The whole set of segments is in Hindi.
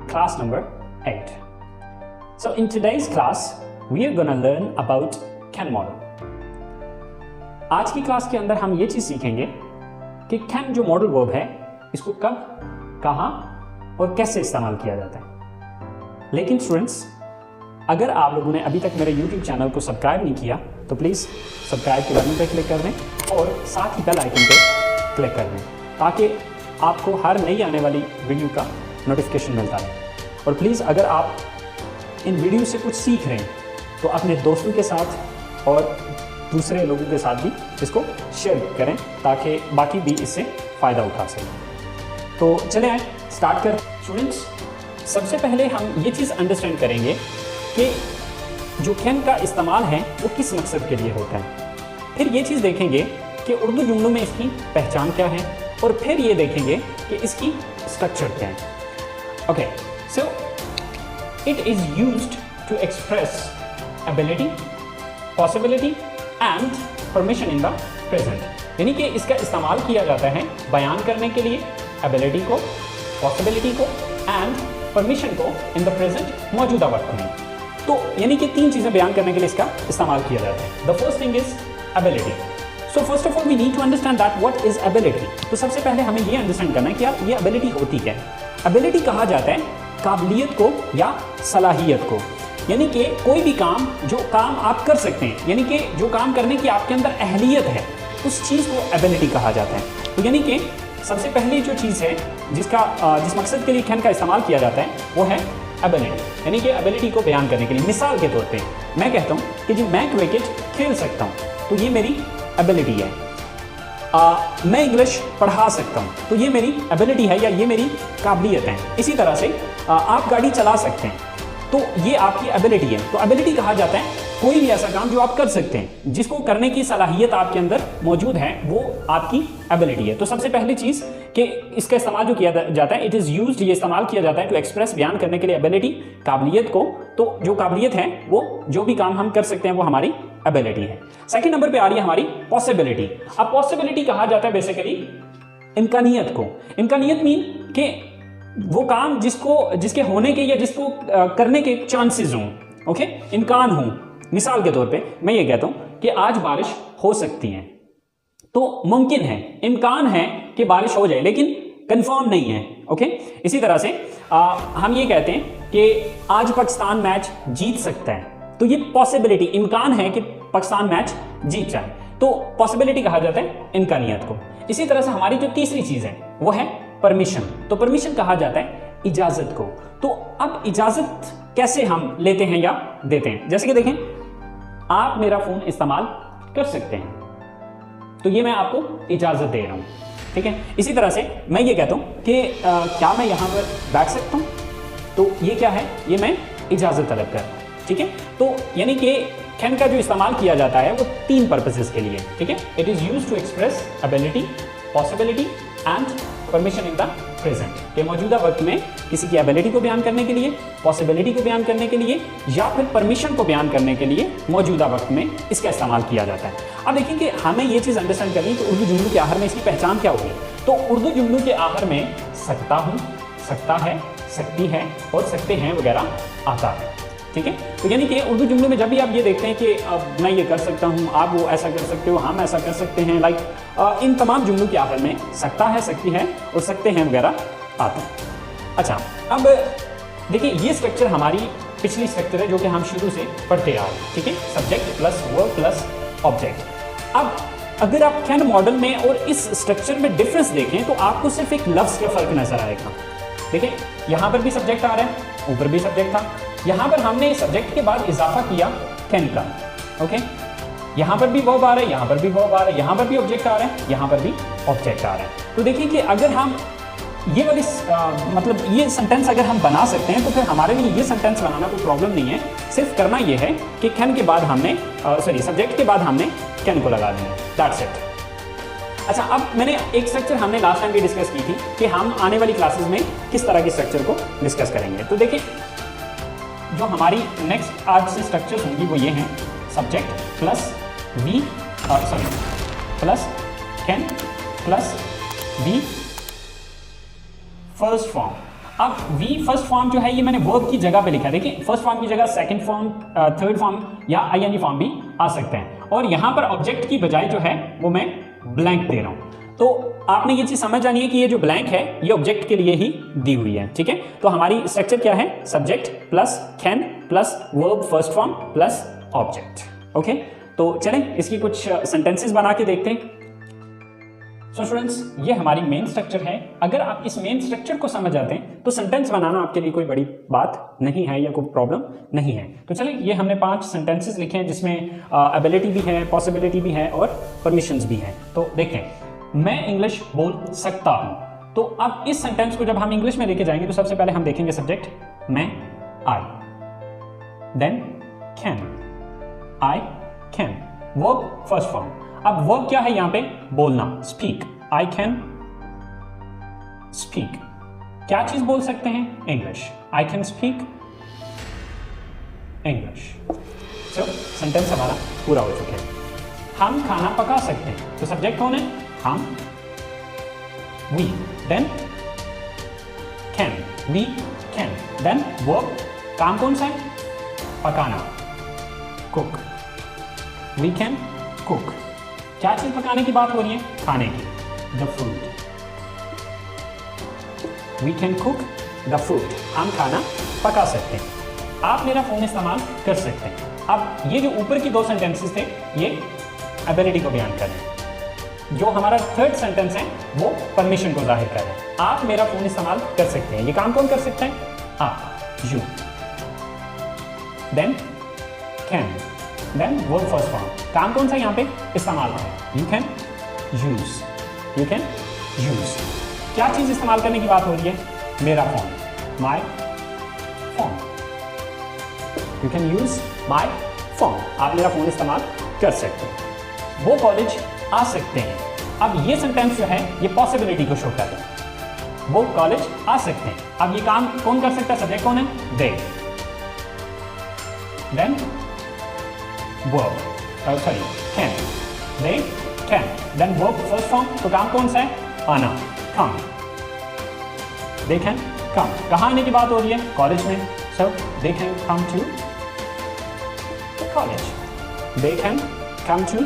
Class number 8. So in today's class, we are gonna learn about can model. आज की क्लास के अंदर हम ये चीज सीखेंगे कि can जो मॉडल वर्ब है इसको कब, कहाँ और कैसे इस्तेमाल किया जाता है। लेकिन स्टूडेंट्स, अगर आप लोगों ने अभी तक मेरे YouTube चैनल को सब्सक्राइब नहीं किया तो प्लीज़ सब्सक्राइब के बटन पर क्लिक कर दें और साथ ही बेल आइकन पर क्लिक कर दें ताकि आपको हर नई आने वाली वीडियो का नोटिफिकेशन मिलता है। और प्लीज़ अगर आप इन वीडियो से कुछ सीख रहे हैं तो अपने दोस्तों के साथ और दूसरे लोगों के साथ भी इसको शेयर करें ताकि बाकी भी इससे फ़ायदा उठा सकें। तो चले आए स्टार्ट कर। स्टूडेंट्स, सबसे पहले हम ये चीज़ अंडरस्टैंड करेंगे कि जो कैन का इस्तेमाल है वो किस मकसद के लिए होता है। फिर ये चीज़ देखेंगे कि उर्दू जुमलों में इसकी पहचान क्या है और फिर ये देखेंगे कि इसकी स्ट्रक्चर क्या है। Okay, so it is used to express ability, possibility and permission in the present. यानी कि इसका इस्तेमाल किया जाता है बयान करने के लिए एबिलिटी को, पॉसिबिलिटी को एंड परमिशन को इन द प्रेजेंट, मौजूदा वक्त में। तो यानी कि तीन चीज़ें बयान करने के लिए इसका इस्तेमाल किया जाता है। The first thing is ability. So first of all we need to understand that what is ability. तो सबसे पहले हमें ये अंडरस्टैंड करना है कि यार ये एबिलिटी होती क्या है। एबिलिटी कहा जाता है काबिलियत को या सलाहियत को, यानी कि कोई भी काम, जो काम आप कर सकते हैं, यानी कि जो काम करने की आपके अंदर अहलियत है, उस चीज़ को एबिलिटी कहा जाता है। तो यानी कि सबसे पहली जो चीज़ है जिस मकसद के लिए कैन का इस्तेमाल किया जाता है वो है एबिलिटी, यानी कि एबिलिटी को बयान करने के लिए। मिसाल के तौर पे मैं कहता हूँ कि जी मैं क्रिकेट खेल सकता हूँ, तो ये मेरी एबिलिटी है। मैं इंग्लिश पढ़ा सकता हूँ, तो ये मेरी एबिलिटी है या ये मेरी काबिलियत है। इसी तरह से आप गाड़ी चला सकते हैं, तो ये आपकी एबिलिटी है। तो एबिलिटी कहा जाता है कोई भी ऐसा काम जो आप कर सकते हैं, जिसको करने की सलाहियत आपके अंदर मौजूद है, वो आपकी एबिलिटी है। तो सबसे पहली चीज़ कि इसका इस्तेमाल जो किया जाता है, इट इज़ यूज्ड, ये इस्तेमाल किया जाता है टू एक्सप्रेस, बयान करने के लिए एबिलिटी, काबिलियत को। तो जो काबिलियत है वो जो भी काम हम कर सकते हैं वो हमारी एबिलिटी है। सेकंड नंबर पे आ रही है हमारी पॉसिबिलिटी। अब पॉसिबिलिटी कहा जाता है बेसिकली इम्कानियत को। इम्कानियत मीन कि वो काम जिसके होने के या जिसको करने के चांसेस हों, ओके, इम्कान हों। मिसाल के तौर पे मैं ये कहता हूँ कि आज बारिश हो सकती है, तो मुमकिन है, इम्कान है कि बारिश हो जाए, लेकिन कंफर्म नहीं है। ओके, इसी तरह से हम ये कहते हैं कि आज पाकिस्तान मैच जीत सकता है, तो ये पॉसिबिलिटी, इम्कान है कि पाकिस्तान मैच जीत जाए, तो पॉसिबिलिटी कहा जाता है इम्कानियत को। इसी तरह से हमारी जो तीसरी चीज़ है वो है परमिशन। तो परमिशन कहा जाता है इजाज़त को। तो अब इजाज़त कैसे हम लेते हैं या देते हैं, जैसे कि देखें, आप मेरा फ़ोन इस्तेमाल कर सकते हैं, तो ये मैं आपको इजाज़त दे रहा हूँ, ठीक है। इसी तरह से मैं ये कहता हूँ कि क्या मैं यहाँ पर बैठ सकता हूँ, तो ये क्या है, ये मैं इजाज़त तलब कर रहा हूँ, ठीक है। तो यानी कि कैन का जो इस्तेमाल किया जाता है वो तीन पर्पसेस के लिए, ठीक है। It is used to express ability, possibility and permission in the present, के मौजूदा वक्त में किसी की एबिलिटी को बयान करने के लिए, पॉसिबिलिटी को बयान करने के लिए या फिर परमिशन को बयान करने के लिए मौजूदा वक्त में इसका इस्तेमाल किया जाता है। अब देखिए कि हमें ये चीज़ अंडरस्टैंड करनी है कि उर्दू जुमलों के आखिर में इसकी पहचान क्या होगी। तो उर्दू जुमलों के आखिर में सकता हूँ, सकता है, सकती है और सकते हैं वगैरह आता है, ठीक है। तो यानी कि उर्दू जुमलों में जब भी आप ये देखते हैं कि अब मैं ये कर सकता हूँ, आप वो ऐसा कर सकते हो, हम ऐसा कर सकते हैं, लाइक इन तमाम जुमलों के आखिर में सकता है, सकती है और सकते हैं वगैरह आता है। अच्छा, अब देखिए ये स्ट्रक्चर हमारी पिछली स्ट्रक्चर है जो कि हम शुरू से पढ़ते आ रहे हैं, ठीक है। Subject plus verb plus object. अब अगर आप कैन मॉडल में और इस स्ट्रक्चर में डिफरेंस देखें तो आपको सिर्फ एक लफ्ज़ का फर्क नजर आएगा। देखिए यहाँ पर भी सब्जेक्ट आ रहा है, ऊपर भी सब्जेक्ट था, यहाँ पर हमने सब्जेक्ट के बाद इजाफा किया कैन का, ओके। यहाँ पर भी वर्ब आ रहा है, यहाँ पर भी वर्ब आ रहा है, यहाँ पर भी ऑब्जेक्ट आ रहा है, यहाँ पर भी ऑब्जेक्ट आ रहा है। तो देखिए कि अगर हम ये वाली मतलब ये सेंटेंस अगर हम बना सकते हैं तो फिर हमारे लिए ये सेंटेंस बनाना कोई प्रॉब्लम नहीं है। सिर्फ करना ये है कि कैन के बाद हमने सब्जेक्ट के बाद हमने कैन को लगा देना, दैट्स इट। अच्छा, अब मैंने एक स्ट्रक्चर हमने लास्ट टाइम भी डिस्कस की थी कि हम आने वाली क्लासेस में किस तरह की स्ट्रक्चर को डिस्कस करेंगे। तो देखिए जो हमारी नेक्स्ट आज से स्ट्रक्चर्स होंगी वो ये हैं, subject plus V sorry plus can plus V first form. अब वी फर्स्ट फॉर्म जो है ये मैंने वर्ब की जगह पे लिखा है। देखिए फर्स्ट फॉर्म की जगह सेकंड फॉर्म, थर्ड फॉर्म या आईएनजी फॉर्म भी आ सकते हैं, और यहाँ पर ऑब्जेक्ट की बजाय जो है वो मैं ब्लैंक दे रहा हूँ। तो आपने ये चीज समझ जानी है कि ये जो ब्लैंक है ये ऑब्जेक्ट के लिए ही दी हुई है, ठीक है। तो हमारी स्ट्रक्चर क्या है, subject plus can plus verb first form plus object. Okay, तो चलें इसकी कुछ सेंटेंसेस बना के देखते हैं। सो स्टूडेंट्स, ये हमारी मेन स्ट्रक्चर है। अगर आप इस मेन स्ट्रक्चर को समझ जाते हैं तो सेंटेंस बनाना आपके लिए कोई बड़ी बात नहीं है या कोई प्रॉब्लम नहीं है। तो चलिए, ये हमने 5 सेंटेंसेस लिखे हैं जिसमें एबिलिटी भी है, पॉसिबिलिटी भी है और परमिशंस भी है। तो देखें, मैं इंग्लिश बोल सकता हूं। तो अब इस सेंटेंस को जब हम इंग्लिश में लेके जाएंगे तो सबसे पहले हम देखेंगे सब्जेक्ट मैं, I, then can, I can, verb first form. अब वर्ब क्या है यहां पे, बोलना, स्पीक, आई कैन स्पीक। क्या चीज बोल सकते हैं, English, I can speak English. So sentence हमारा पूरा हो चुका है। हम खाना पका सकते हैं, तो सब्जेक्ट कौन है, हम, we, then can, we can, then verb, काम कौन सा है, पकाना, कुक, वी कैन कुक। क्या चीज पकाने की बात हो रही है, खाने की, the food, we can cook the food, हम खाना पका सकते हैं। आप मेरा फोन इस्तेमाल कर सकते हैं। अब ये जो ऊपर की 2 सेंटेंसेस थे ये एबिलिटी को बयान कर रहे हैं। जो हमारा थर्ड सेंटेंस है वो परमिशन को जाहिर कर रहे हैं। आप मेरा फोन इस्तेमाल कर सकते हैं, ये काम कौन कर सकते हैं, आप, you, then can, then verb first form, काम कौन सा यहाँ पे, इस्तेमाल है, you can use, you can use. क्या चीज इस्तेमाल करने की बात हो रही है, मेरा phone, my phone, you can use my phone, आप मेरा फोन इस्तेमाल कर सकते हैं। वो कॉलेज आ सकते हैं। अब ये सेंटेंस जो है ये पॉसिबिलिटी को शो कर रहा है, वो कॉलेज आ सकते हैं। अब ये काम कौन कर सकता है, सब्जेक्ट कौन है, they, then verb, sorry can, they can, then verb first form, तो काम कौन सा है, आना, कम, दे कैन कम। कहाँ आने की बात हो रही है, कॉलेज में, so they can come to college, they can come to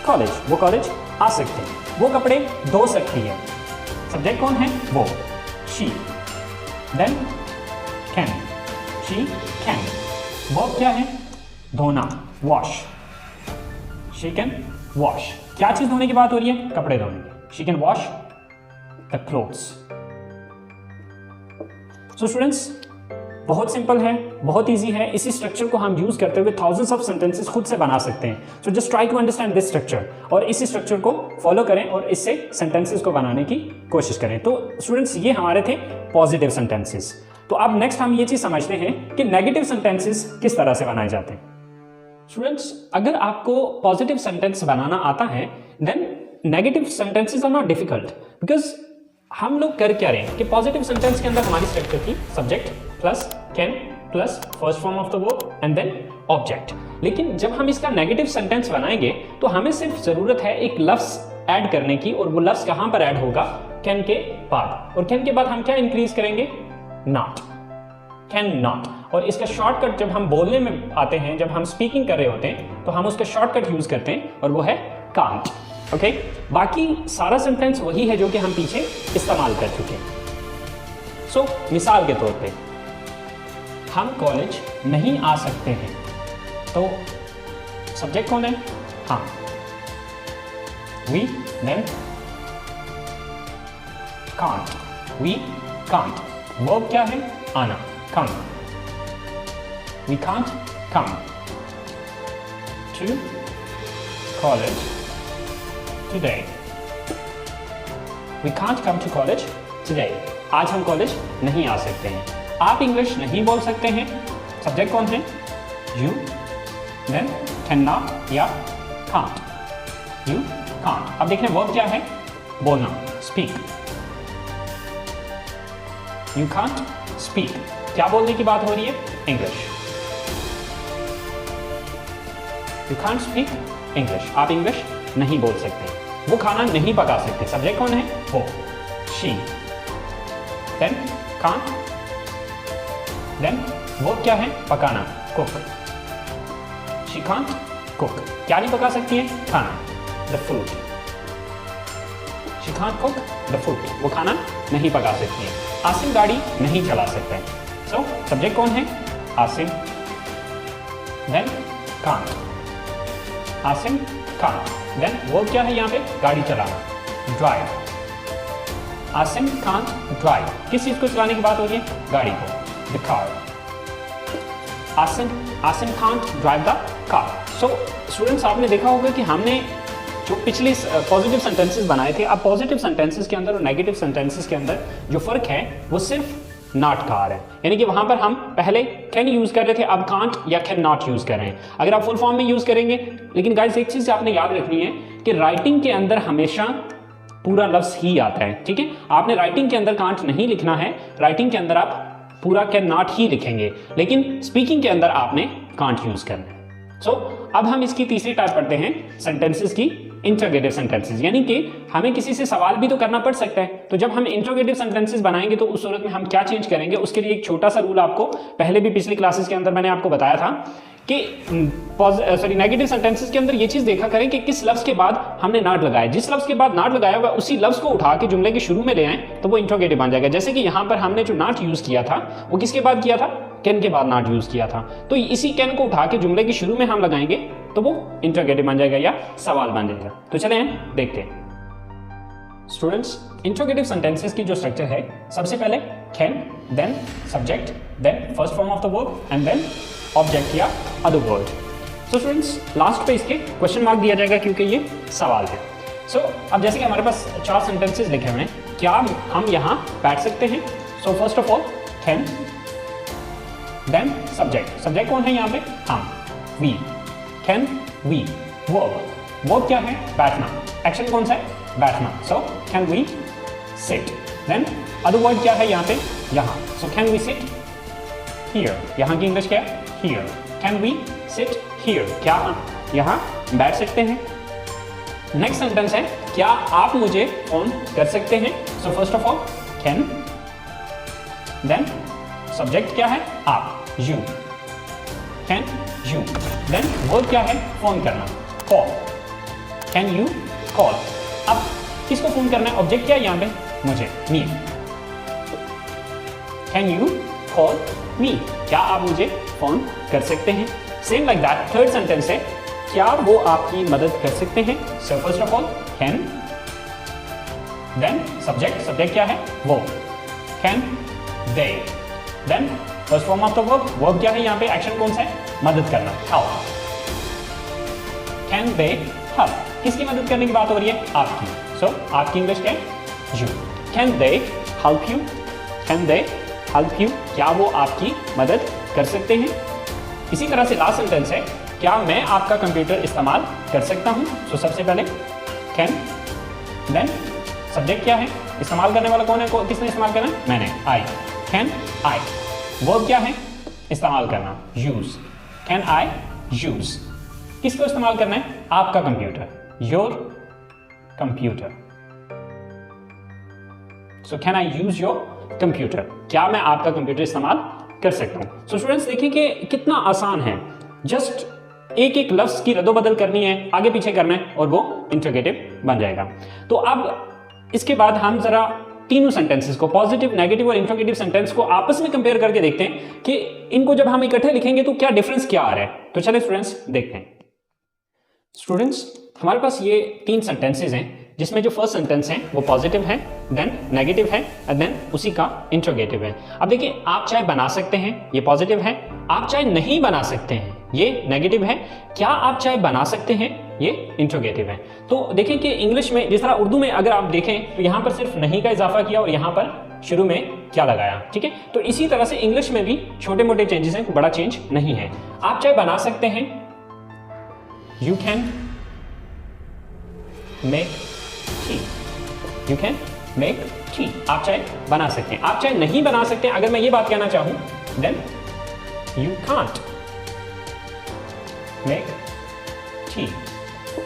college, वो कॉलेज आ सकते हैं। वो कपड़े धो सकती है, सब्जेक्ट कौन है, वो, she, then can, she can, verb क्या है, धोना, वॉश, शी कैन वॉश। क्या चीज धोने की बात हो रही है, कपड़े धोने की, she can wash the clothes. So students, बहुत सिंपल है, बहुत इजी है। इसी स्ट्रक्चर को हम यूज करते हुए थाउजेंड्स ऑफ सेंटेंसेस खुद से बना सकते हैं। So just try to understand this structure और इसी स्ट्रक्चर को फॉलो करें और इससे सेंटेंसेस को बनाने की कोशिश करें। तो स्टूडेंट्स, ये हमारे थे पॉजिटिव सेंटेंसेस। तो अब नेक्स्ट हम ये चीज समझते हैं कि नेगेटिव सेंटेंसेस किस तरह से बनाए जाते हैं। स्टूडेंट्स, अगर आपको पॉजिटिव सेंटेंस बनाना आता है then negative sentences are not difficult, because हम लोग कर क्या रहे हैं कि पॉजिटिव सेंटेंस के अंदर हमारी स्ट्रक्चर थी subject plus can plus first form of the verb and then object. लेकिन जब हम इसका नेगेटिव सेंटेंस बनाएंगे तो हमें सिर्फ जरूरत है एक लफ्ज ऐड करने की, और वो लफ्ज कहां पर ऐड होगा, कैन के बाद। और कैन के बाद हम क्या इंक्रीज करेंगे, नॉट, कैन नॉट। और इसका शॉर्टकट जब हम बोलने में आते हैं, जब हम स्पीकिंग कर रहे होते हैं तो हम उसका शॉर्टकट यूज करते हैं और वो है कांट। ओके, बाकी सारा सेंटेंस वही है जो कि हम पीछे इस्तेमाल कर चुके हैं। सो मिसाल के तौर पे हम कॉलेज नहीं आ सकते हैं, तो सब्जेक्ट कौन है, हाँ, we, then can't, we can't, verb क्या है, आना, come, we can't come to college today, we can't come to college today, आज हम कॉलेज नहीं आ सकते हैं। आप इंग्लिश नहीं बोल सकते हैं, सब्जेक्ट कौन है, you, then cannot या can't, you can't। अब देखिए वर्ब क्या है, बोलना, speak, you can't speak, क्या बोलने की बात हो रही है, English, you can't speak English, आप इंग्लिश नहीं बोल सकते, वो खाना नहीं पका सकते। सब्जेक्ट कौन है? वो, शी। देन कांट, देन वो क्या है? पकाना, कुक। शी कांट कुक, क्या नहीं पका सकती है? खाना, the food. She can't cook the food, वो खाना नहीं पका सकती है। आसिम गाड़ी नहीं चला सकता है। सो सब्जेक्ट कौन है? Asim. Then can't, Asim can't. Then वो क्या है यहाँ पे? गाड़ी चलाना, ड्राइव। आसिम कांट ड्राइव, किस चीज को चलाने की बात हो रही है? गाड़ी को, the car. Asim can't drive the car. So students, आपने देखा होगा कि हमने जो पिछले पॉजिटिव सेंटेंसेस बनाए थे, अब पॉजिटिव सेंटेंसेस के अंदर और नेगेटिव सेंटेंसेस के अंदर जो फर्क है वो सिर्फ नॉट का आ रहा है। यानी कि वहां पर हम पहले कैन यूज कर रहे थे, अब कांट या कैन नॉट यूज कर रहे हैं। अगर आप फुल फॉर्म में यूज करेंगे, लेकिन गाइस एक चीज आपने याद रखनी है कि राइटिंग के अंदर हमेशा पूरा लफ्ज ही आता है, ठीक है? आपने राइटिंग के अंदर कांट नहीं लिखना है, राइटिंग के अंदर आप पूरा कैन नॉट ही लिखेंगे, लेकिन स्पीकिंग के अंदर आपने कांट यूज करना है। सो अब हम इसकी तीसरी टाइप पढ़ते हैं सेंटेंसेस की, इंटरोगेटिव सेंटेंसेस। यानी कि हमें किसी से सवाल भी तो करना पड़ सकता है, तो जब हम इंटरोगेटिव सेंटेंसेस बनाएंगे तो उस सूरत में हम क्या चेंज करेंगे, उसके लिए एक छोटा सा रूल आपको पहले भी पिछली क्लासेस के अंदर मैंने आपको बताया था कि नेगेटिव सेंटेंसेस के अंदर ये चीज देखा करें कि किस लफ्ज के बाद हमने नॉट लगाया। जिस लफ्ज के बाद नॉट लगाया होगा उसी लफ्ज को उठा के जुमले के शुरू में ले आए तो वो इंटरोगेटिव बन जाएगा। जैसे कि यहाँ पर हमने जो नॉट यूज किया था वो किसके बाद किया था? कैन के बाद नॉट यूज किया था। तो इसी कैन को उठा के जुमले के शुरू में हम लगाएंगे तो वो इंटरोगेटिव बन जाएगा या सवाल बन जाएगा। तो चले देखते हैं स्टूडेंट्स, इंटरोगेटिव सेंटेंसेस की जो स्ट्रक्चर है, सबसे पहले can, then subject, then first form of the verb and then object या other word. So students, last पे इसके क्वेश्चन मार्क दिया जाएगा क्योंकि ये सवाल है। सो अब जैसे कि हमारे पास 4 सेंटेंसेस लिखे हुए हैं, क्या हम यहाँ बैठ सकते हैं? So first of all can, then subject, subject कौन है यहाँ पे? हम, वी। कैन वी, वर्ब क्या है? बैठना, एक्शन कौन सा है? बैठना। So can we sit. Then other word क्या है यहाँ पे? यहाँ। So can we sit here, यहाँ की इंग्लिश क्या है? Here. Can we sit here, क्या हम यहाँ बैठ सकते हैं? नेक्स्ट सेंटेंस है, क्या आप मुझे फोन कर सकते हैं? So first of all can, then subject क्या है? आप, you. Can you, then verb क्या है? फोन करना, कॉल। कैन यू कॉल, अब किसको फोन करना है? ऑब्जेक्ट क्या है यहाँ पे? मुझे, me. Can you call me, क्या आप मुझे फोन कर सकते हैं? Same like that third sentence है, क्या वो आपकी मदद कर सकते हैं? So first of all can, then subject, subject क्या है? वो। Can they, then first form of the verb, verb क्या है यहाँ पे? एक्शन कौन सा है? मदद करना, हेल्प। कैन दे हेल्प, किसकी मदद करने की बात हो रही है? आपकी। सो आपकी इंग्लिश क्या है? You. Can they help you, can they help you, क्या वो आपकी मदद कर सकते हैं? इसी तरह से लास्ट सेंटेंस है, क्या मैं आपका कंप्यूटर इस्तेमाल कर सकता हूं? सो सबसे पहले कैन, देन सब्जेक्ट क्या है? इस्तेमाल करने वाला कौन है? किसने इस्तेमाल करना है? मैंने, आई। कैन आई, वर्ब क्या है? इस्तेमाल करना, यूज। कैन आई यूज, किसको इस्तेमाल करना है? आपका computer, your computer. So can I use your computer, क्या मैं आपका कंप्यूटर इस्तेमाल कर सकता हूं? सो स्टूडेंट्स, देखिए कि कितना आसान है, जस्ट एक एक लफ्ज की रद्दोबदल करनी है, आगे पीछे करना है और वो इंटरोगेटिव बन जाएगा। तो अब इसके बाद हम जरा तीनों सेंटेंसेस को, पॉजिटिव, नेगेटिव और इंटरोगेटिव सेंटेंस को आपस में कंपेयर करके देखते हैं कि इनको जब हम इकट्ठे लिखेंगे तो क्या डिफरेंस क्या आ रहा है। तो चलिए स्टूडेंट्स देखते हैं। स्टूडेंट्स, हमारे पास ये 3 सेंटेंसेस हैं जिसमें जो फर्स्ट सेंटेंस है वो पॉजिटिव है, देन नेगेटिव है एंड देन उसी का इंटरोगेटिव है। अब देखिए, आप चाहे बना सकते हैं, ये पॉजिटिव है, आप चाहे नहीं बना सकते हैं, ये नेगेटिव है, क्या आप चाहे बना सकते हैं, ये इंटरोगेटिव है। तो देखें कि इंग्लिश में जिस तरह उर्दू में अगर आप देखें तो यहाँ पर सिर्फ नहीं का इजाफा किया और यहाँ पर शुरू में क्या लगाया, ठीक है। तो इसी तरह से इंग्लिश में भी छोटे मोटे चेंजेस हैं, बड़ा चेंज नहीं है। आप चाहे बना सकते हैं, you can make tea, you can make tea, आप चाहे बना सकते हैं। आप चाहे नहीं बना सकते हैं, अगर मैं ये बात कहना चाहूं then you can't make T,